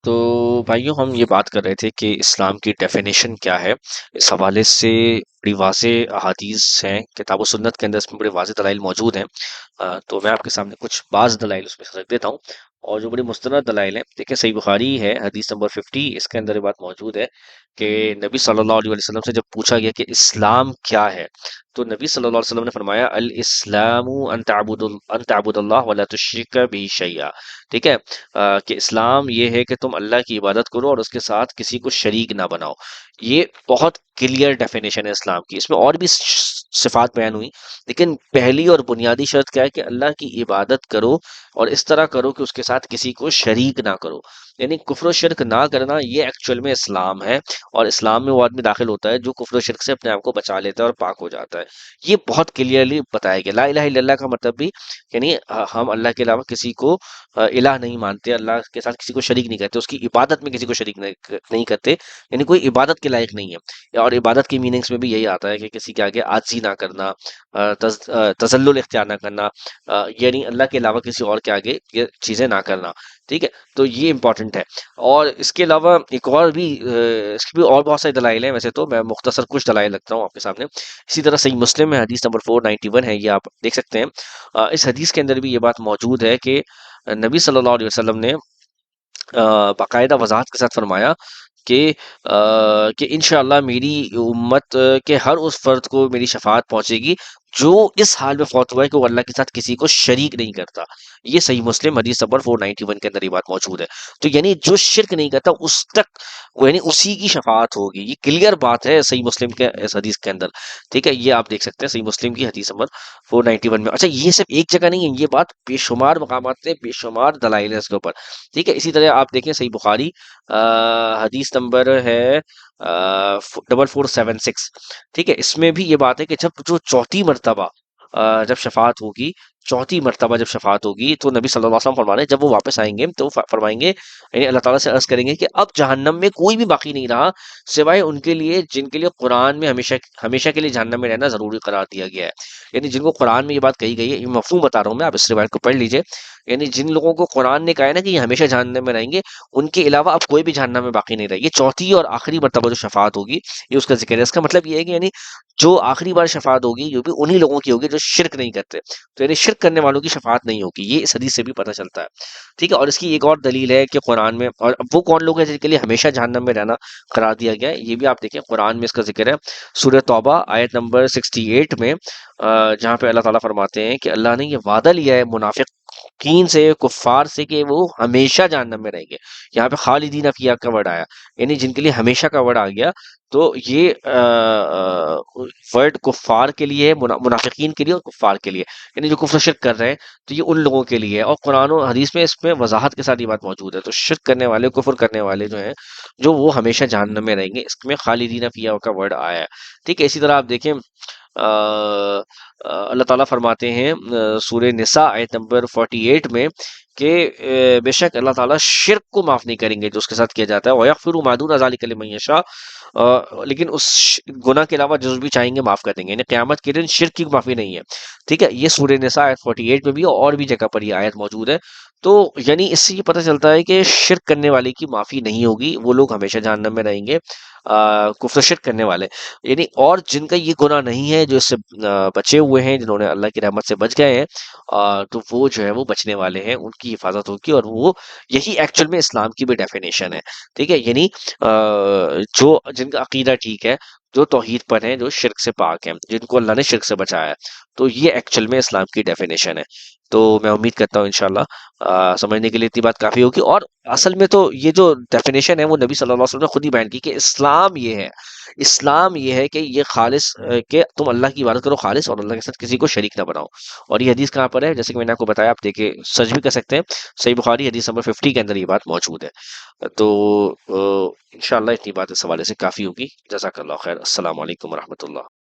تو بھائیوں ہم یہ بات کر رہے تھے کہ اسلام کی ڈیفینیشن کیا ہے. اس حوالے سے بڑی واضح احادیث ہیں کتاب و سنت کے اندر، اس میں بڑے واضح دلائل موجود ہیں. تو میں آپ کے سامنے کچھ بعض دلائل اس میں سے رکھ دیتا ہوں، اور جو بڑی مستند دلائل ہیں. دیکھیں صحیح بخاری ہے حدیث نمبر 50، اس کے اندر یہ بات موجود ہے کہ نبی صلی اللہ علیہ وسلم سے جب پوچھا گیا کہ اسلام کیا ہے، تو نبی صلی اللہ علیہ وسلم نے فرمایا الاسلام ان تعبد اللہ ولا تشرک به شیئا. ٹھیک ہے، کہ اسلام یہ ہے کہ تم اللہ کی عبادت کرو اور اس کے ساتھ کسی کو شریک نہ بناؤ. یہ بہت کلیئر ڈیفینیشن ہے اسلام کی. اس میں اور بھی صفات بیان ہوئی، لیکن پہلی اور بنیادی شرط کیا ہے کہ اللہ کی عبادت کرو اور اس طرح کرو کہ اس کے ساتھ کسی کو شریک نہ کرو. یعنی کفر و شرک نہ کرنا، یہ ایکچوئل میں اسلام ہے. اور اسلام میں وہ آدمی داخل ہوتا ہے جو کفر و شرک سے اپنے آپ کو بچا لیتا ہے اور پاک ہو جاتا ہے. یہ بہت کلیئرلی بتایا گیا. لا الہ الا اللہ کا مطلب بھی یعنی ہم اللہ کے علاوہ کسی کو الہ نہیں مانتے، اللہ کے ساتھ کسی کو شریک نہیں کرتے، اس کی عبادت میں کسی کو شریک نہیں کرتے، یعنی کوئی عبادت کے لائق نہیں ہے. اور عبادت کی میننگس میں بھی یہی آتا ہے کہ کسی کے آگے عاجزی نہ کرنا، تذلل اختیار نہ کرنا، یعنی اللہ کے علاوہ کسی اور کے آگے یہ چیزیں نہ کرنا. ٹھیک ہے، تو یہ امپورٹنٹ ہے. اور اس کے علاوہ ایک اور بھی اس کی بھی اور بہت ساری دلائل ہیں. ویسے تو میں مختصر کچھ دلائل رکھتا ہوں آپ کے سامنے. اسی طرح صحیح مسلم میں حدیث نمبر 491 ہے، یہ آپ دیکھ سکتے ہیں. اس حدیث کے اندر بھی یہ بات موجود ہے کہ نبی صلی اللہ علیہ وسلم نے باقاعدہ وضاحت کے ساتھ فرمایا کہ انشاءاللہ میری امت کے ہر اس فرد کو میری شفاعت پہنچے گی جو اس حال میں فوت ہوا ہے کہ وہ اللہ کے ساتھ کسی کو شریک نہیں کرتا. یہ صحیح مسلم حدیث نمبر 491 کے اندر یہ بات موجود ہے. تو یعنی جو شرک نہیں کرتا اس تک وہ یعنی اسی کی شفاعت ہوگی. یہ کلیئر بات ہے صحیح مسلم کے اس حدیث کے اندر. ٹھیک ہے، یہ آپ دیکھ سکتے ہیں صحیح مسلم کی حدیث نمبر 491 میں. اچھا، یہ صرف ایک جگہ نہیں ہے، یہ بات بے شمار مقامات سے بے شمار دلائل ہیں اس کے اوپر. ٹھیک ہے، اسی طرح آپ دیکھیں صحیح بخاری حدیث نمبر ہے 4476. ٹھیک ہے، اس میں بھی یہ بات ہے کہ جب جو چوتھی مرتبہ جب شفاعت ہوگی، چوتھی مرتبہ جب شفاعت ہوگی، تو نبی صلی اللہ علیہ وسلم فرما رہے ہیں جب وہ واپس آئیں گے تو فرمائیں گے، یعنی اللہ تعالیٰ سے عرض کریں گے کہ اب جہنم میں کوئی بھی باقی نہیں رہا سوائے ان کے لیے جن کے لیے قرآن میں ہمیشہ ہمیشہ کے لیے جہنم میں رہنا ضروری قرار دیا گیا ہے. یعنی جن کو قرآن میں یہ بات کہی گئی ہے، یہ مفہوم بتا رہا ہوں میں، آپ اس روایت کو پڑھ لیجئے. یعنی جن لوگوں کو قرآن نے کہا ہے نا کہ یہ ہمیشہ جہنم میں رہیں گے، ان کے علاوہ اب کوئی بھی جہنم میں باقی نہیں رہے. یہ چوتھی اور آخری مرتبہ جو شفاعت ہوگی، یہ اس کا ذکر ہے. اس کا مطلب یہ ہے کہ یعنی جو آخری بار شفاعت ہوگی یہ بھی انہی لوگوں کی ہوگی جو شرک نہیں کرتے. تو یعنی شرک کرنے والوں کی شفاعت نہیں ہوگی، یہ اس حدیث سے بھی پتہ چلتا ہے. ٹھیک ہے، اور اس کی ایک اور دلیل ہے کہ قرآن میں، اور اب وہ کون لوگ ہیں جن کے لیے ہمیشہ جہنم میں رہنا قرار دیا گیا ہے، یہ بھی آپ دیکھیں قرآن میں اس کا ذکر ہے سورہ توبہ آیت نمبر 68 میں، جہاں پہ اللہ تعالیٰ فرماتے ہیں کہ اللہ نے یہ وعدہ لیا ہے منافقین سے، کفار سے، کہ وہ ہمیشہ جہنم میں رہیں گے. یہاں پہ خالدین فیہا کا ورڈ آیا، یعنی جن کے لیے ہمیشہ کا ورڈ آ گیا. تو یہ ورڈ کفار کے لیے ہے، منافقین کے لیے اور کفار کے لیے، یعنی جو کفر و شرک کر رہے ہیں تو یہ ان لوگوں کے لیے ہے. اور قرآن و حدیث میں اس میں وضاحت کے ساتھ یہ بات موجود ہے. تو شرک کرنے والے، کفر کرنے والے جو ہیں، جو وہ ہمیشہ جہنم میں رہیں گے، اس میں خالدین فیہا کا ورڈ آیا ہے. ٹھیک ہے، اسی طرح آپ دیکھیں اللہ تعالیٰ فرماتے ہیں سورہ نساء آیت نمبر 48 میں کہ بے شک اللہ تعالیٰ شرک کو معاف نہیں کریں گے جو اس کے ساتھ کیا جاتا ہے. وَيَغْفِرُ مَا دُونَ ذَلِكَ لِمَن يَشَاءُ، لیکن اس گناہ کے علاوہ جو بھی چاہیں گے معاف کر دیں گے. یعنی قیامت کے دن شرک کی معافی نہیں ہے. ٹھیک ہے، یہ سورہ نساء آیت 48 میں بھی اور بھی جگہ پر یہ آیت موجود ہے. تو یعنی اس سے یہ پتہ چلتا ہے کہ شرک کرنے والے کی معافی نہیں ہوگی، وہ لوگ ہمیشہ جہنم میں رہیں گے. کفر شرک کرنے والے، یعنی اور جن کا یہ گناہ نہیں ہے، جو اس سے بچے ہوئے ہیں، جنہوں نے اللہ کی رحمت سے بچ گئے ہیں، تو وہ جو ہے وہ بچنے والے ہیں، ان کی حفاظت ہوگی. اور وہ یہی ایکچوئل میں اسلام کی بھی ڈیفینیشن ہے. ٹھیک ہے، یعنی جو جن کا عقیدہ ٹھیک ہے، جو توحید پر ہیں، جو شرک سے پاک ہیں، جن کو اللہ نے شرک سے بچایا ہے، تو یہ ایکچوئل میں اسلام کی ڈیفینیشن ہے. تو میں امید کرتا ہوں انشاءاللہ سمجھنے کے لیے اتنی بات کافی ہوگی. اور اصل میں تو یہ جو ڈیفینیشن ہے وہ نبی صلی اللہ علیہ وسلم نے خود ہی بیان کی کہ اسلام یہ ہے. اسلام یہ ہے کہ یہ خالص کہ تم اللہ کی عبادت کرو خالص، اور اللہ کے ساتھ کسی کو شریک نہ بناؤ. اور یہ حدیث کہاں پر ہے؟ جیسے کہ میں نے آپ کو بتایا، آپ دیکھیں سرچ بھی کر سکتے ہیں، صحیح بخاری حدیث نمبر 50 کے اندر یہ بات موجود ہے. تو انشاءاللہ اتنی بات اس حوالے سے کافی ہوگی. جزاک اللہ خیر. السلام علیکم ورحمۃ اللہ.